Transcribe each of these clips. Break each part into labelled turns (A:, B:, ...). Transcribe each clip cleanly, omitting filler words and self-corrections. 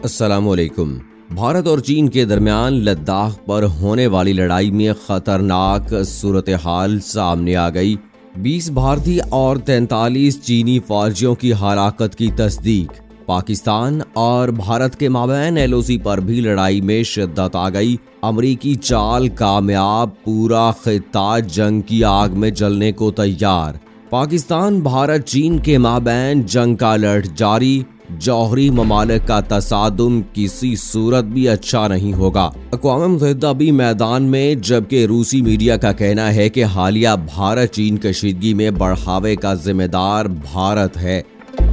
A: अस्सलामुअलैकुम। भारत और चीन के दरमियान लद्दाख पर होने वाली लड़ाई में खतरनाक सूरत हाल सामने आ गई। 20 भारतीय और 43 चीनी फौजियों की हलाकत की तस्दीक। पाकिस्तान और भारत के माबैन एलओसी पर भी लड़ाई में शिद्दत आ गई। अमरीकी चाल कामयाब, पूरा खित्ता जंग की आग में जलने को तैयार। पाकिस्तान भारत चीन के माबैन जंग का अलर्ट जारी। जौहरी ममालिक का तसादुम किसी सूरत भी अच्छा नहीं होगा। अक़वाम मुत्तहिदा भी मैदान में, जबकि रूसी मीडिया का कहना है कि हालिया भारत चीन कशीदगी में बढ़ावे का जिम्मेदार भारत है।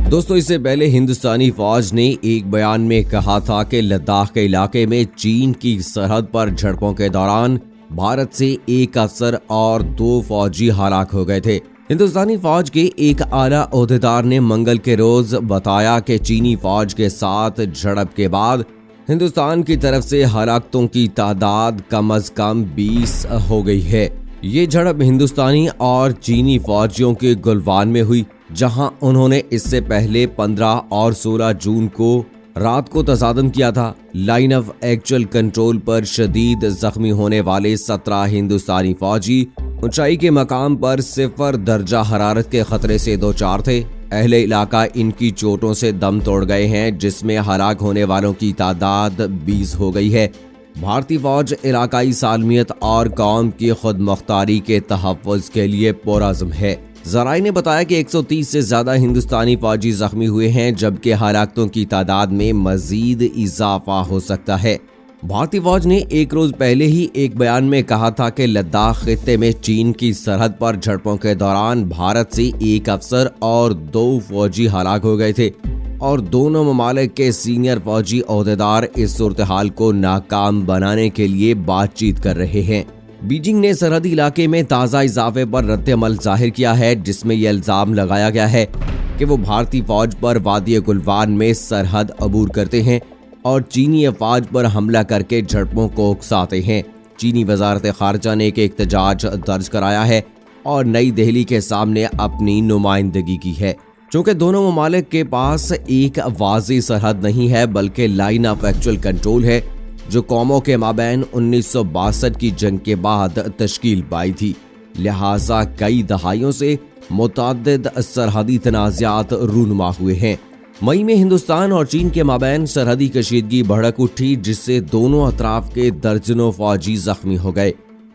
A: दोस्तों, इससे पहले हिंदुस्तानी फौज ने एक बयान में कहा था कि लद्दाख के इलाके में चीन की सरहद पर झड़पों के दौरान भारत से एक अफसर और 2 फौजी हलाक हो गए थे। हिंदुस्तानी फौज के एक आला ओहदेदार ने मंगल के रोज बताया कि चीनी फौज के साथ झड़प के बाद हिंदुस्तान की तरफ से हलाकतों की तादाद कम अज कम 20 हो गई है। ये झड़प हिंदुस्तानी और चीनी फौजियों के गुलवान में हुई, जहां उन्होंने इससे पहले 15 और 16 जून को रात को तसादम किया था। लाइन ऑफ एक्चुअल कंट्रोल पर शदीद जख्मी होने वाले 17 हिंदुस्तानी फौजी ऊंचाई के मकाम पर 0 दर्जा हरारत के खतरे से 2-4 थे। अहले इलाका इनकी चोटों से दम तोड़ गए हैं, जिसमें हलाक होने वालों की तादाद 20 हो गई है। भारतीय फौज इलाकाई सालमियत और कौम की खुद मुख्तारी के तहफ़्फ़ुज़ के लिए पुरअज़्म है। ज़राए ने बताया कि 130 से ज्यादा हिंदुस्तानी फौजी जख्मी हुए हैं, जबकि हलाकतों की तादाद में मजीद इजाफा हो सकता है। भारतीय फौज ने एक रोज पहले ही एक बयान में कहा था कि लद्दाख खित्ते में चीन की सरहद पर झड़पों के दौरान भारत से एक अफसर और 2 फौजी हलाक हो गए थे और दोनों ममालिक के सीनियर फौजी ओहदेदार इस सूरत हाल को नाकाम बनाने के लिए बातचीत कर रहे हैं। बीजिंग ने सरहदी इलाके में ताज़ा इजाफे पर रद्द-ए-अमल जाहिर किया है, जिसमें यह इल्जाम लगाया गया है कि वो भारतीय फौज पर वादी गुलवान में सरहद अबूर करते हैं और चीनी अफवाज पर हमला करके झड़पों को उकसाते हैं। चीनी वजारत खारजा ने एक एहतजाज दर्ज कराया है और नई दिल्ली के सामने अपनी नुमाइंदगी की है। चूँकि दोनों ममालिक के पास एक वाज़ी सरहद नहीं है, बल्कि लाइन ऑफ एक्चुअल कंट्रोल है, जो कौमों के माबैन 1962 की जंग के बाद तश्कील पाई थी। लिहाजा कई दहाइयों से मुतअद्दिद सरहदी तनाज़ात रूनुमा हुए हैं। मई में हिंदुस्तान और चीन के माबैन सरहदी कशीदगी भड़क उठी, जिससे दोनों अतराफ के दर्जनों फौजी जख्मी हो गए।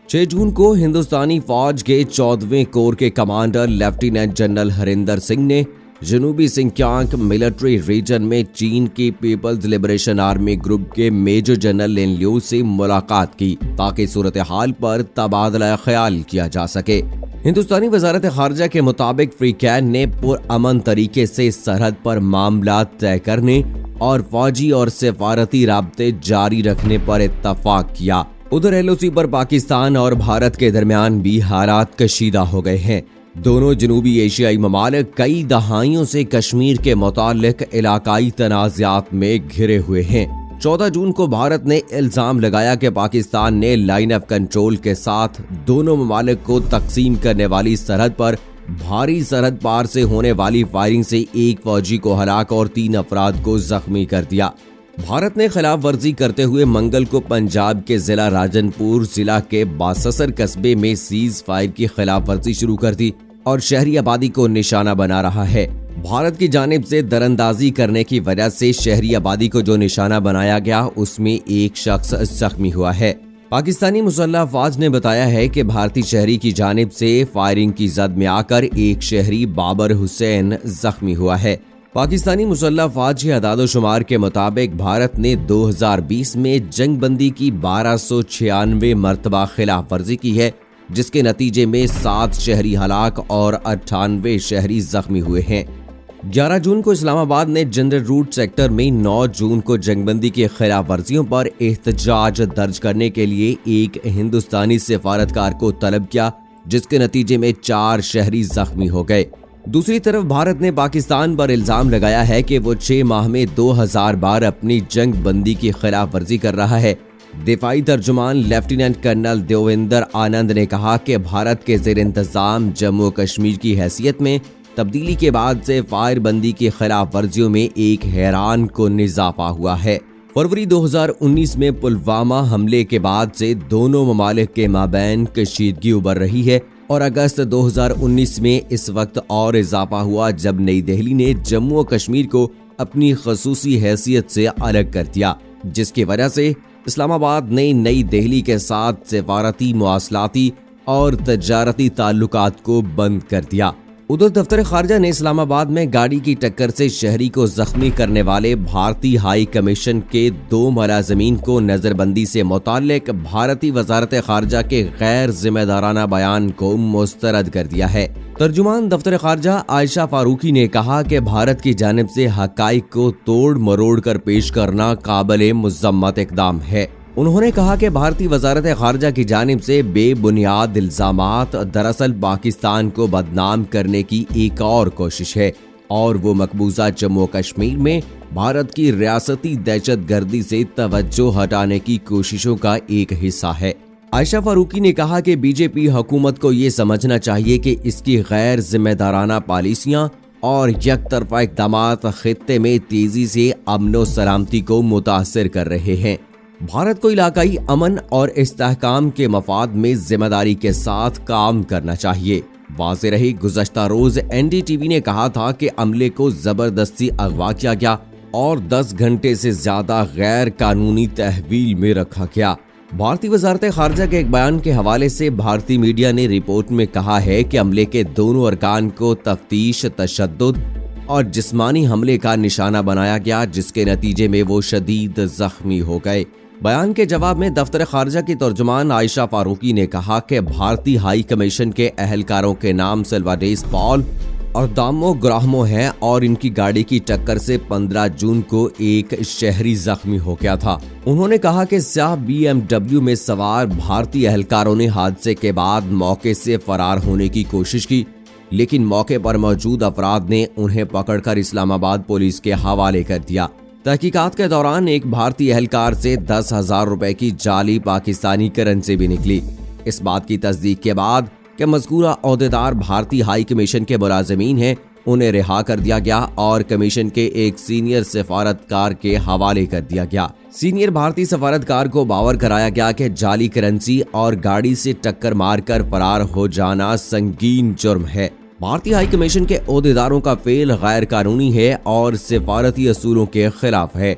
A: 6 जून को हिंदुस्तानी फौज के 14वें कोर के commander lieutenant general Harinder Singh ने जनूबी सिंकियांग मिलिट्री रीजन में चीन की पीपल्स लिबरेशन आर्मी ग्रुप के मेजर जनरल लिन लियू से मुलाकात की, ताकि सूरत हाल पर तबादला ख्याल किया जा सके। हिंदुस्तानी वजारत खारजा के मुताबिक फ्री कैन ने पुरअमन तरीके से सरहद पर मामला तय करने और फौजी और सिफारती राब्ते जारी रखने पर इत्तफाक किया। उधर एलओसी पर पाकिस्तान और भारत के दरमियान भी हालात कशीदा हो गए हैं। दोनों जनूबी एशियाई ममालिक कई दहाइयों से कश्मीर के मुतालिक इलाकाई तनाज़ात में घिरे हुए हैं। 14 जून को भारत ने इल्जाम लगाया कि पाकिस्तान ने लाइन ऑफ कंट्रोल के साथ दोनों ममालिक को तकसीम करने वाली सरहद पर भारी सरहद पार से होने वाली फायरिंग से एक फौजी को हलाक और 3 अफराद को जख्मी कर दिया। भारत ने खिलाफ वर्जी करते हुए मंगल को पंजाब के जिला राजनपुर जिला के बाससर कस्बे में सीज फायर की खिलाफ वर्जी शुरू कर दी और शहरी आबादी को निशाना बना रहा है। भारत की जानिब से दरअंदाजी करने की वजह से शहरी आबादी को जो निशाना बनाया गया, उसमें एक शख्स जख्मी हुआ है। पाकिस्तानी मुसल्लह अफवाज ने बताया है कि भारतीय शहरी की जानिब से फायरिंग की जद में आकर एक शहरी बाबर हुसैन जख्मी हुआ है। पाकिस्तानी मुसल्लह अफवाज के अदाद-ओ-शुमार के मुताबिक भारत ने 2020 में जंगबंदी की 1296 मरतबा खिलाफ वर्जी की है, जिसके नतीजे में 7 शहरी हलाक और 98 शहरी जख्मी हुए हैं। 11 जून को इस्लामाबाद ने जनरल रूट सेक्टर में 9 जून को जंगबंदी की खिलाफ वर्जियों पर एहतजाज दर्ज करने के लिए एक हिंदुस्तानी सिफारतकार को तलब किया, जिसके नतीजे में 4 शहरी जख्मी हो गए। दूसरी तरफ भारत ने पाकिस्तान पर इल्जाम लगाया है कि वो 6 माह में 2000 बार अपनी जंग बंदी की खिलाफ वर्जी कर रहा है। दिफाई तर्जुमान लेफ्टिनेंट कर्नल देवेंद्र आनंद ने कहा कि भारत के ज़ेर इंतजाम जम्मू कश्मीर की हैसियत में तब्दीली के बाद से फायरबंदी की खिलाफ वर्जियों में एक हैरान कुन इजाफा हुआ है। फरवरी 2019 में पुलवामा हमले के बाद से दोनों ममालिक के माबैन कशीदगी उभर रही है और अगस्त 2019 में इस वक्त और इजाफा हुआ जब नई दिल्ली ने जम्मू और कश्मीर को अपनी खसूसी हैसियत से अलग कर दिया, जिसकी वजह से इस्लामाबाद ने नई दिल्ली के साथ सिफारती, मवासलाती और तजारती ताल्लुकात को बंद कर दिया। उधर दफ्तर खारजा ने इस्लामाबाद में गाड़ी की टक्कर से शहरी को जख्मी करने वाले भारतीय हाई कमीशन के 2 मुलाजमीन को नजरबंदी से मुताल्लिक भारतीय वजारत खारजा के गैर जिम्मेदाराना बयान को मुस्तरद कर दिया है। तर्जुमान दफ्तर खारजा आयशा फारूकी ने कहा कि भारत की जानिब से हकाइक को तोड़ मरोड़ कर पेश करना काबिल मुज़म्मत इक़दाम है। उन्होंने कहा कि भारतीय वजारत खारजा की जानिब से बेबुनियाद इल्जामात दरअसल पाकिस्तान को बदनाम करने की एक और कोशिश है और वो मकबूजा जम्मू कश्मीर में भारत की रियासती दहशतगर्दी से तवज्जो हटाने की कोशिशों का एक हिस्सा है। आयशा फारूकी ने कहा कि बीजेपी हुकूमत को ये समझना चाहिए कि इसकी गैर जिम्मेदाराना पॉलिसियां और यकतरफा इक़दामात खित्ते में तेजी से अमन व सलामती को मुतासर कर रहे हैं। भारत को इलाकाई अमन और इस्तेहकाम के मफाद में जिम्मेदारी के साथ काम करना चाहिए। वाज़ेह रही, गुज़श्ता रोज एनडीटीवी ने कहा था कि अमले को जबरदस्ती अगवा किया गया और 10 घंटे से ज्यादा गैर कानूनी तहवील में रखा गया। भारतीय वजारत खारजा के एक बयान के हवाले से भारतीय मीडिया ने रिपोर्ट में कहा है कि अमले के दोनों अरकान को तफ्तीश, तशद्दुद और जिस्मानी हमले का निशाना बनाया गया, जिसके नतीजे में वो शदीद जख्मी हो गए। बयान के जवाब में दफ्तर खारजा की तर्जुमान आयशा फारूकी ने कहा कि भारतीय हाई कमीशन के अहलकारों के नाम सिल्वाडेस पॉल और दामो ग्राहमो है और इनकी गाड़ी की टक्कर से 15 जून को एक शहरी जख्मी हो गया था। उन्होंने कहा कि स्याह BMW में सवार भारतीय अहलकारों ने हादसे के बाद मौके से फरार होने की कोशिश की, लेकिन मौके पर मौजूद अफराद ने उन्हें पकड़कर इस्लामाबाद पुलिस के हवाले कर दिया। तहकीकात के दौरान एक भारतीय एहलकार से 10,000 रुपए की जाली पाकिस्तानी करेंसी भी निकली। इस बात की तस्दीक के बाद कि मज़कूरा ओहदेदार भारतीय हाई कमीशन के मुलाजमीन हैं, उन्हें रिहा कर दिया गया और कमीशन के एक सीनियर सफारतकार के हवाले कर दिया गया। सीनियर भारतीय सफारतकार को बावर कराया गया कि जाली करेंसी और गाड़ी से टक्कर मारकर फरार हो जाना संगीन जुर्म है। भारतीय हाई कमीशन के ओहदेदारों का फेल गैर कानूनी है और सिफारती असूलों के खिलाफ है।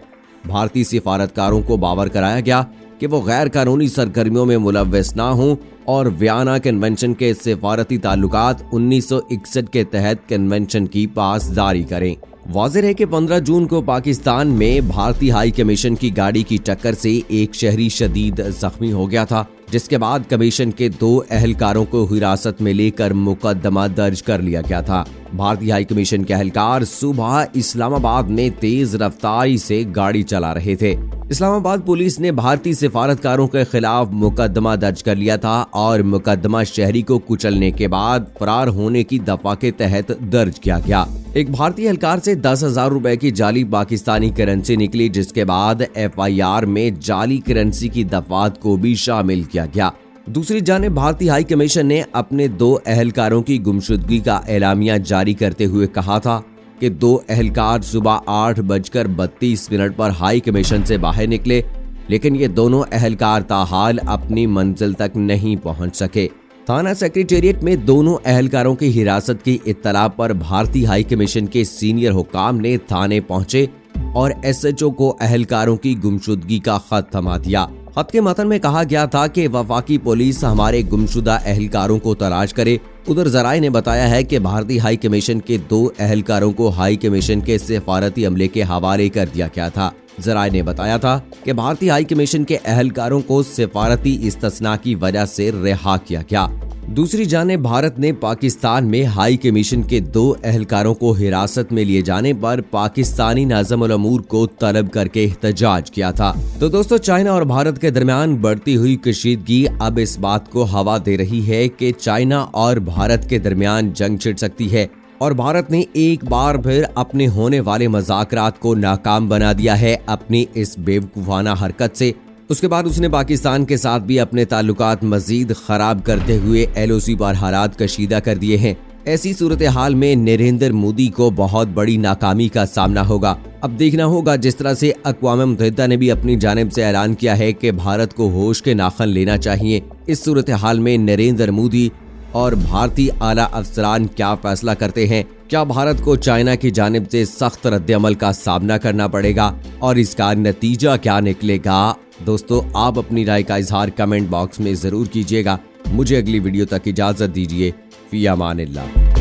A: भारतीय सिफारतकारों को बावर कराया गया कि वो गैर कानूनी सरगर्मियों में मुलव्वस ना हों और वियना कन्वेंशन के सिफारती ताल्लुकात 1961 के तहत कन्वेंशन की पासदारी करें। वाज़ेह है कि 15 जून को पाकिस्तान में भारतीय हाई कमीशन की गाड़ी की टक्कर से एक शहरी शदीद जख्मी हो गया था, जिसके बाद कमीशन के 2 अहलकारों को हिरासत में लेकर मुकदमा दर्ज कर लिया गया था। भारतीय हाई कमीशन के अहलकार सुबह इस्लामाबाद में तेज रफ्तारी से गाड़ी चला रहे थे। इस्लामाबाद पुलिस ने भारतीय सिफारतकारों के खिलाफ मुकदमा दर्ज कर लिया था और मुकदमा शहरी को कुचलने के बाद फरार होने की दफा के तहत दर्ज किया गया। एक भारतीय एहलकार से 10,000 रुपए की जाली पाकिस्तानी करेंसी निकली, जिसके बाद FIR में जाली करेंसी की दफात को भी शामिल किया गया। दूसरी जानिब भारतीय हाई कमीशन ने अपने 2 अहलकारों की गुमशुदगी का एलामिया जारी करते हुए कहा था कि 2 अहलकार सुबह 8:32 पर हाई कमीशन से बाहर निकले, लेकिन ये दोनों अहलकार ताहाल अपनी मंजिल तक नहीं पहुंच सके। थाना सेक्रेटेरिएट में दोनों अहलकारों की हिरासत की इत्तला पर भारतीय हाई कमीशन के सीनियर हुकाम ने थाने पहुंचे और SHO को अहलकारों की गुमशुदगी का खत थमा दिया। खत के मतन में कहा गया था कि वफाकी पुलिस हमारे गुमशुदा अहलकारों को तलाश करे। उधर जराये ने बताया है कि भारतीय हाई कमीशन के 2 अहलकारों को हाई कमीशन के सिफारती अमले के हवाले कर दिया गया था। जराये ने बताया था कि भारतीय हाई कमीशन के अहलकारों को सिफारती इस्तिस्ना की वजह से रिहा किया गया। दूसरी जानिब भारत ने पाकिस्तान में हाई कमीशन के 2 अहलकारों को हिरासत में लिए जाने पर पाकिस्तानी नाज़िम उल अमूर को तलब करके एहतजाज किया था। तो दोस्तों, चाइना और भारत के दरमियान बढ़ती हुई कशीदगी अब इस बात को हवा दे रही है कि चाइना और भारत के दरमियान जंग छिड़ सकती है और भारत ने एक बार फिर अपने होने वाले मज़ाकरात को नाकाम बना दिया है अपनी इस बेवकूफाना हरकत से। उसके बाद उसने पाकिस्तान के साथ भी अपने ताल्लुकात मजीद खराब करते हुए LOC पर हालात कशीदा कर दिए हैं। ऐसी सूरत हाल में नरेंद्र मोदी को बहुत बड़ी नाकामी का सामना होगा। अब देखना होगा जिस तरह से अक़वाम मुत्तहिदा ने भी अपनी जानिब से ऐलान किया है कि भारत को होश के नाखन लेना चाहिए। इस सूरत हाल में नरेंद्र मोदी और भारतीय आला अफसरान क्या फैसला करते हैं? क्या भारत को चाइना की जानिब से सख्त रद्द-ए-अमल का सामना करना पड़ेगा और इसका नतीजा क्या निकलेगा? दोस्तों, आप अपनी राय का इजहार कमेंट बॉक्स में जरूर कीजिएगा। मुझे अगली वीडियो तक इजाजत दीजिए। फी अमानिल्लाह।